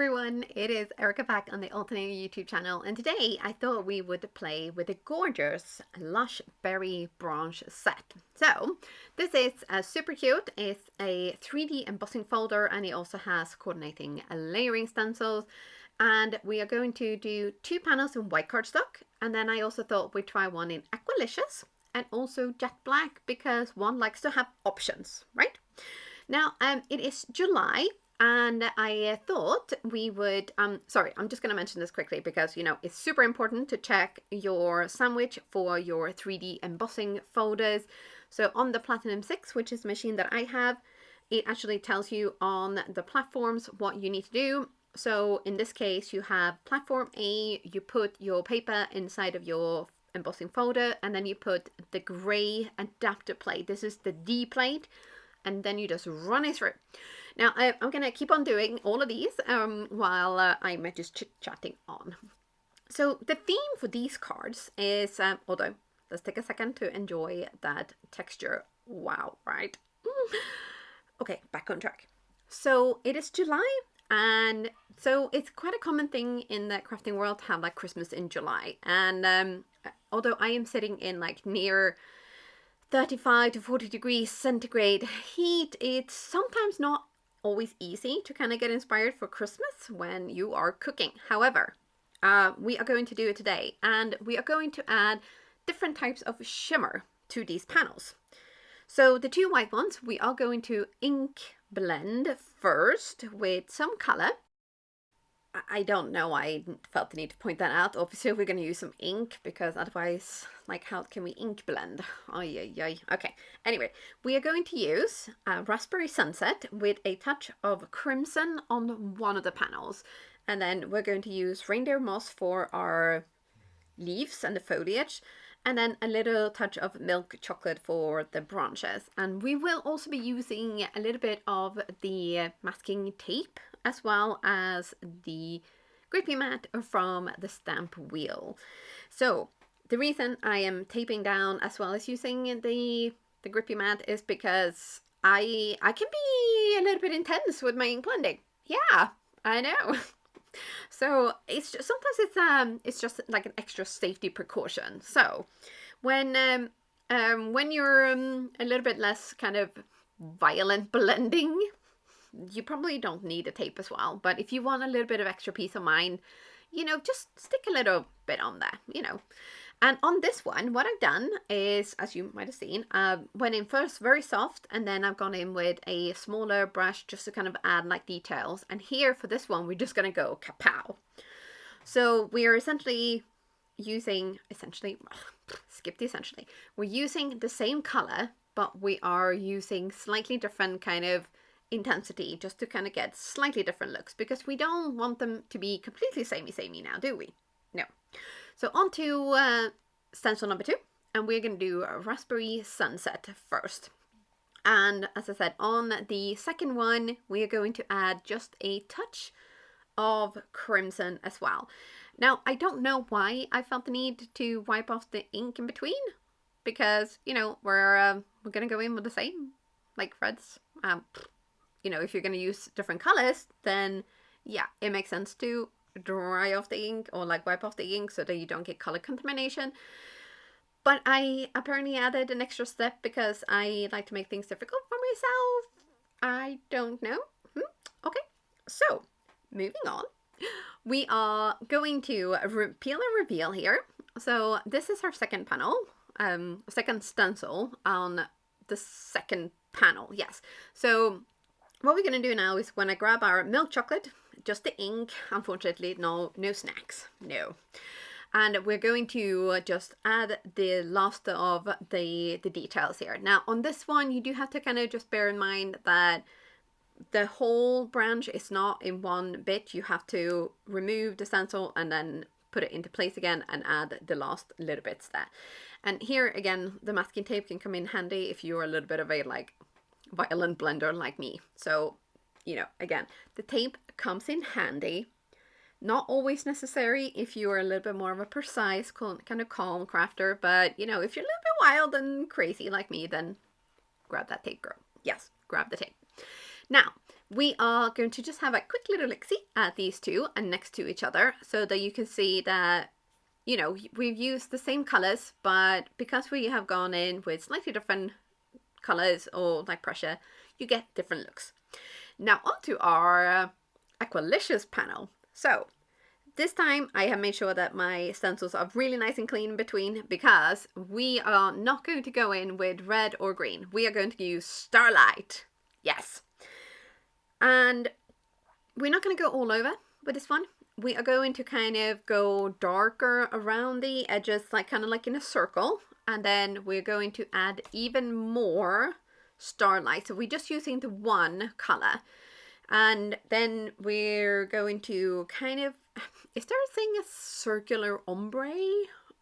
everyone, it is Erica back on the Altenew YouTube channel, and today I thought we would play with a gorgeous Lush Berry Branch set. So this is super cute. It's a 3D embossing folder, and it also has coordinating layering stencils, and we are going to do 2 panels in white cardstock, and then I also thought we'd try one in Aqualicious and also jet black, because one likes to have options, right? Now it is July, and I thought we would, sorry, I'm just going to mention this quickly because, you know, it's super important to check your sandwich for your 3D embossing folders. So on the Platinum 6, which is the machine that I have, it actually tells you on the platforms what you need to do. So in this case, you have platform A, you put your paper inside of your embossing folder, and then you put the gray adapter plate. This is the D plate, and then you just run it through. Now, I'm going to keep on doing all of these while I'm just chit-chatting on. So the theme for these cards is, although, let's take a second to enjoy that texture. Wow, right? Okay, back on track. So it is July, and so it's quite a common thing in the crafting world to have like Christmas in July. And although I am sitting in like near 35 to 40 degrees centigrade heat, it's sometimes not always easy to kind of get inspired for Christmas when you are cooking. However, we are going to do it today, and we are going to add different types of shimmer to these panels. So the 2 white ones, we are going to ink blend first with some color. I don't know, I felt the need to point that out. Obviously we're going to use some ink, because otherwise, like, how can we ink blend? Okay, anyway, we are going to use Raspberry Sunset with a touch of crimson on one of the panels, and then we're going to use reindeer moss for our leaves and the foliage, and then a little touch of milk chocolate for the branches. And we will also be using a little bit of the masking tape, as well as the grippy mat from the stamp wheel. So the reason I am taping down as well as using the grippy mat is because I can be a little bit intense with my ink blending. Yeah, I know. So it's just, sometimes it's just like an extra safety precaution. So when you're a little bit less kind of violent blending, you probably don't need a tape as well. But if you want a little bit of extra peace of mind, you know, just stick a little bit on there, you know. And on this one, what I've done is, as you might have seen, went in first very soft, and then I've gone in with a smaller brush just to kind of add like details. And here for this one, we're just going to go kapow. So we are essentially using, skip the essentially. We're using the same color, but we are using slightly different kind of intensity, just to kind of get slightly different looks, because we don't want them to be completely samey now, do we? No. So on to stencil number 2, and we're going to do a Raspberry Sunset first. And as I said, on the second one, we are going to add just a touch of crimson as well. Now, I don't know why I felt the need to wipe off the ink in between, because, you know, we're going to go in with the same, like, reds. You know, if you're going to use different colors, then yeah, it makes sense to dry off the ink or like wipe off the ink so that you don't get color contamination. But I apparently added an extra step because I like to make things difficult for myself. I don't know. Okay, so moving on. We are going to peel and reveal here. So this is our second panel, second stencil on the second panel. Yes. So what we're going to do now is, when I grab our milk chocolate, just the ink, unfortunately, no snacks, no. And we're going to just add the last of the details here. Now, on this one, you do have to kind of just bear in mind that the whole branch is not in one bit. You have to remove the stencil and then put it into place again and add the last little bits there. And here, again, the masking tape can come in handy if you're a little bit of a, like, violent blender like me. So, you know, again, the tape comes in handy. Not always necessary if you're a little bit more of a precise, kind of calm crafter, but, you know, if you're a little bit wild and crazy like me, then grab that tape, girl. Yes, grab the tape. Now, we are going to just have a quick little look-see at these two and next to each other so that you can see that, you know, we've used the same colors, but because we have gone in with slightly different colors or like pressure, you get different looks. Now onto our Aqualicious panel. So this time I have made sure that my stencils are really nice and clean in between, because we are not going to go in with red or green. We are going to use Starlight. Yes. And we're not going to go all over with this one. We are going to kind of go darker around the edges, like kind of like in a circle. And then we're going to add even more Starlight. So we're just using the one color. And then we're going to kind of, is there a thing, a circular ombre?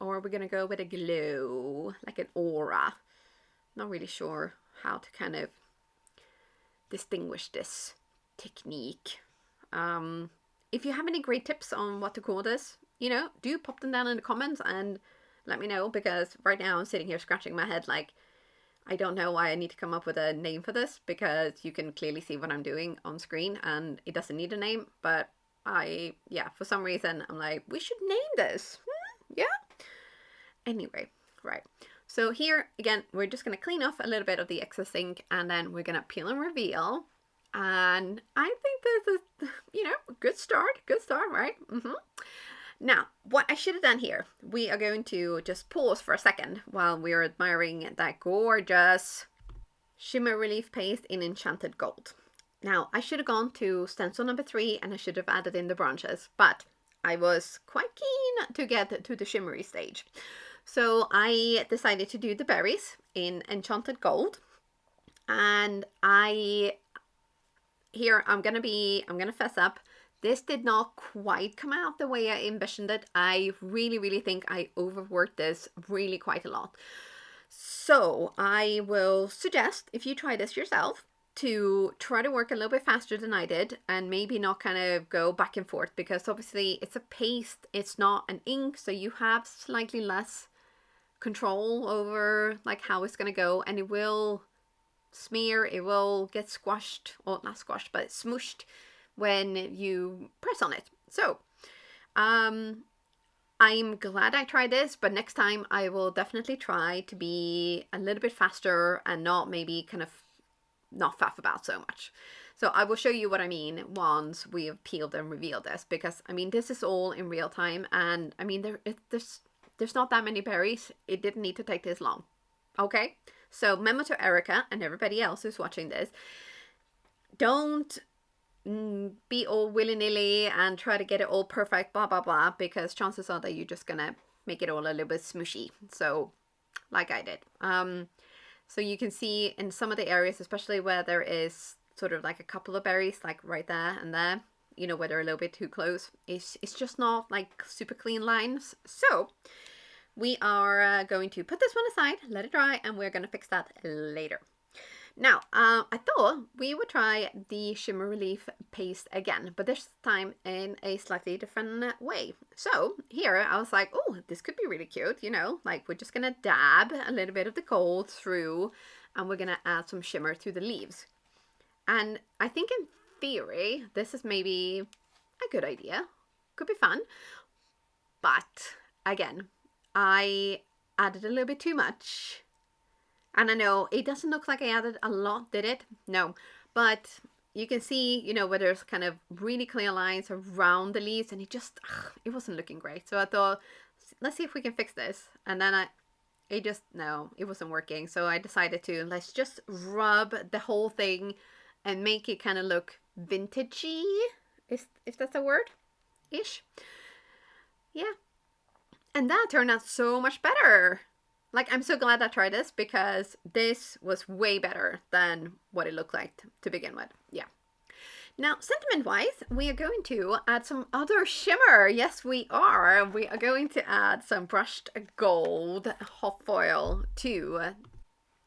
Or are we going to go with a glow, like an aura? Not really sure how to kind of distinguish this technique. If you have any great tips on what to call this, you know, do pop them down in the comments and let me know, because right now I'm sitting here scratching my head like, I don't know why I need to come up with a name for this, because you can clearly see what I'm doing on screen and it doesn't need a name, but for some reason I'm like, we should name this. Yeah. Anyway, right. So here again, we're just going to clean off a little bit of the excess ink, and then we're going to peel and reveal. And I think this is, you know, good start, right? Now, what I should have done here, we are going to just pause for a second while we're admiring that gorgeous shimmer relief paste in Enchanted Gold. Now, I should have gone to stencil number 3 and I should have added in the branches, but I was quite keen to get to the shimmery stage. So I decided to do the berries in Enchanted Gold. And I'm gonna fess up. This did not quite come out the way I envisioned it. I really think I overworked this really quite a lot. So I will suggest, if you try this yourself, to try to work a little bit faster than I did, and maybe not kind of go back and forth, because obviously it's a paste, it's not an ink, so you have slightly less control over like how it's gonna go, and it will smear, it will get squashed, or not squashed, but smooshed when you press on it. So I'm glad I tried this, but next time I will definitely try to be a little bit faster and not maybe kind of not faff about so much. So I will show you what I mean once we have peeled and revealed this, because I mean this is all in real time, and I mean there's not that many berries. It didn't need to take this long. Okay, so memo to Erica and everybody else who's watching this: don't be all willy-nilly and try to get it all perfect, blah blah blah, because chances are that you're just gonna make it all a little bit smooshy. So like I did. So you can see in some of the areas, especially where there is sort of like a couple of berries, like right there and there, you know, where they're a little bit too close, it's just not like super clean lines. So we are going to put this one aside, let it dry, and we're going to fix that later. Now, I thought we would try the Shimmer Relief paste again, but this time in a slightly different way. So here I was like, oh, this could be really cute, you know, like we're just going to dab a little bit of the gold through, and we're going to add some shimmer to the leaves. And I think in theory, this is maybe a good idea. Could be fun. But again, I added a little bit too much. And I know it doesn't look like I added a lot, did it? No. But you can see, you know, where there's kind of really clear lines around the leaves, and it wasn't looking great. So I thought, let's see if we can fix this. And then it wasn't working. So I decided to, let's just rub the whole thing and make it kind of look vintagey, if that's a word, ish. Yeah. And that turned out so much better. Like, I'm so glad I tried this, because this was way better than what it looked like to begin with. Yeah. Now, sentiment-wise, we are going to add some other shimmer. Yes, we are. We are going to add some brushed gold hot foil to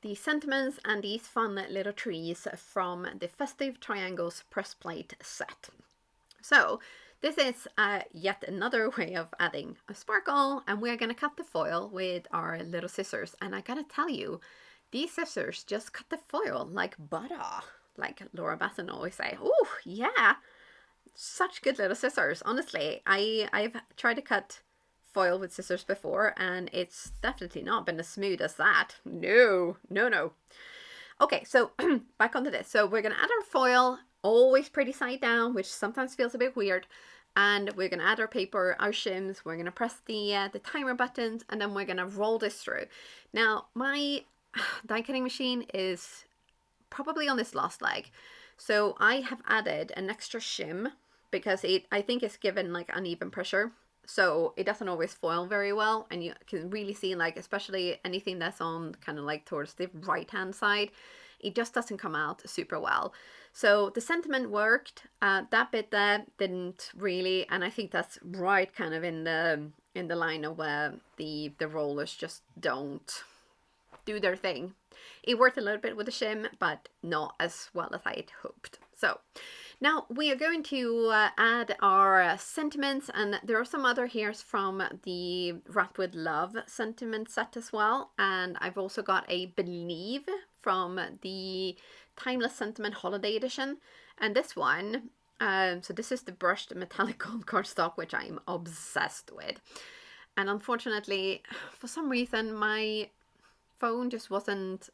the sentiments and these fun little trees from the Festive Triangles press plate set. So this is yet another way of adding a sparkle, and we're going to cut the foil with our little scissors. And I gotta tell you, these scissors just cut the foil like butter. like Laura Batten always say. Oh, yeah, such good little scissors. Honestly, I've tried to cut foil with scissors before, and it's definitely not been as smooth as that. No, no, no. Okay, so back onto this. So we're gonna add our foil, always pretty side down, which sometimes feels a bit weird. And we're gonna add our paper, our shims. We're gonna press the timer buttons, and then we're gonna roll this through. Now my die cutting machine is probably on this last leg, so I have added an extra shim because I think it's given like uneven pressure, so it doesn't always foil very well, and you can really see, like, especially anything that's on kind of like towards the right hand side, it just doesn't come out super well. So the sentiment worked, that bit there didn't really, and I think that's right kind of in the line of where the rollers just don't do their thing. It worked a little bit with the shim, but not as well as I had hoped. So now we are going to add our sentiments, and there are some other hairs from the Wrap with Love sentiment set as well. And I've also got a Believe from the Timeless Sentiment Holiday Edition. And this one, so this is the brushed metallic gold cardstock, which I'm obsessed with. And unfortunately, for some reason, my phone just wasn't,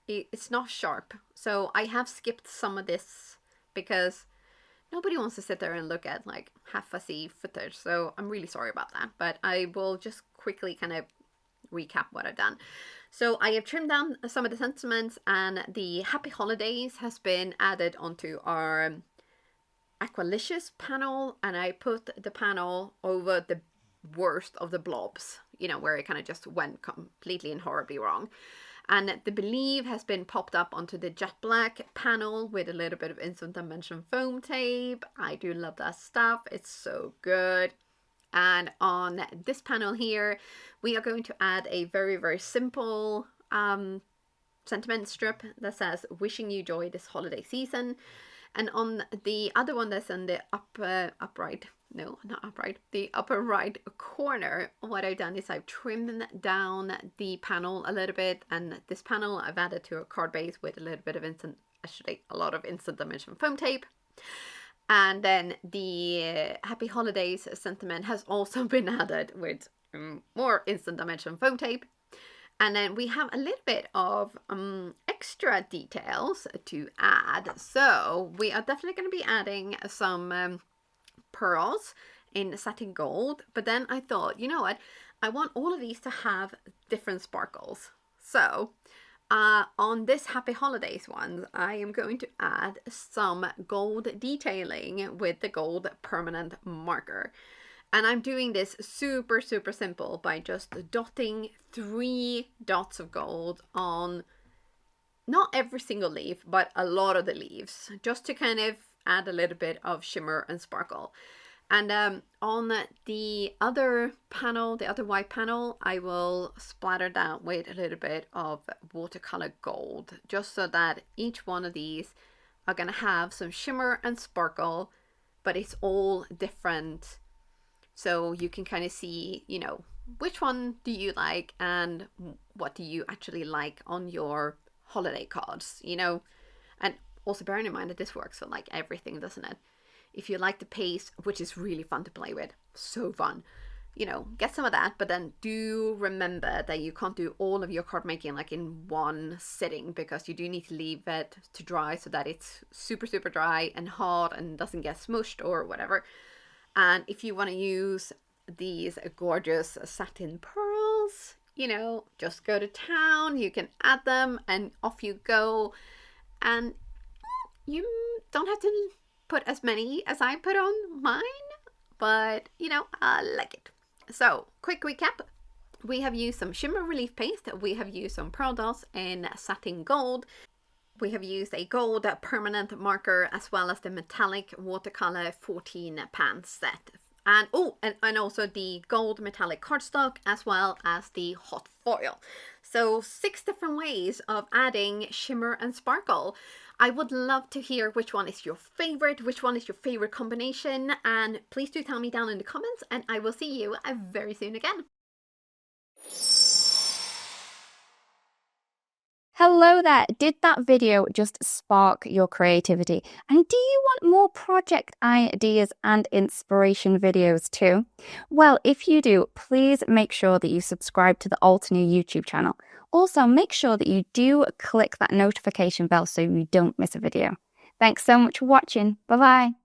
it's not sharp, so I have skipped some of this because nobody wants to sit there and look at like half fussy footage, so I'm really sorry about that, but I will just quickly kind of recap what I've done. So I have trimmed down some of the sentiments, and the Happy Holidays has been added onto our Aqualicious panel, and I put the panel over the worst of the blobs, you know, where it kind of just went completely and horribly wrong. And the Believe has been popped up onto the jet black panel with a little bit of instant dimension foam tape. I do love that stuff, it's so good. And on this panel here, we are going to add a very, very simple sentiment strip that says wishing you joy this holiday season. And on the other one that's in the upper right corner, what I've done is I've trimmed down the panel a little bit, and this panel I've added to a card base with a little bit of a lot of instant dimension foam tape. And then the Happy Holidays sentiment has also been added with more instant dimension foam tape. And then we have a little bit of extra details to add. So we are definitely going to be adding some pearls in satin gold. But then I thought, you know what? I want all of these to have different sparkles. So on this Happy Holidays one, I am going to add some gold detailing with the gold permanent marker. And I'm doing this super, super simple by just dotting 3 dots of gold on not every single leaf, but a lot of the leaves, just to kind of add a little bit of shimmer and sparkle. And on the other panel, the other white panel, I will splatter that with a little bit of watercolor gold, just so that each one of these are going to have some shimmer and sparkle, but it's all different. So you can kind of see, you know, which one do you like and what do you actually like on your holiday cards, you know. And also bearing in mind that this works for like everything, doesn't it? If you like the paste, which is really fun to play with, so fun, you know, get some of that. But then do remember that you can't do all of your card making like in one sitting, because you do need to leave it to dry so that it's super, super dry and hard and doesn't get smushed or whatever. And if you want to use these gorgeous satin pearls, you know, just go to town, you can add them and off you go. And you don't have to put as many as I put on mine, but you know, I like it. So quick recap. We have used some shimmer relief paste. We have used some pearl dots in satin gold. We have used a gold permanent marker as well as the metallic watercolor 14 pan set. And and also the gold metallic cardstock as well as the hot foil. So 6 different ways of adding shimmer and sparkle. I would love to hear which one is your favorite, which one is your favorite combination, and please do tell me down in the comments, and I will see you very soon again. Hello there. Did that video just spark your creativity? And do you want more project ideas and inspiration videos too? Well, if you do, please make sure that you subscribe to the Altenew YouTube channel. Also, make sure that you do click that notification bell so you don't miss a video. Thanks so much for watching. Bye bye.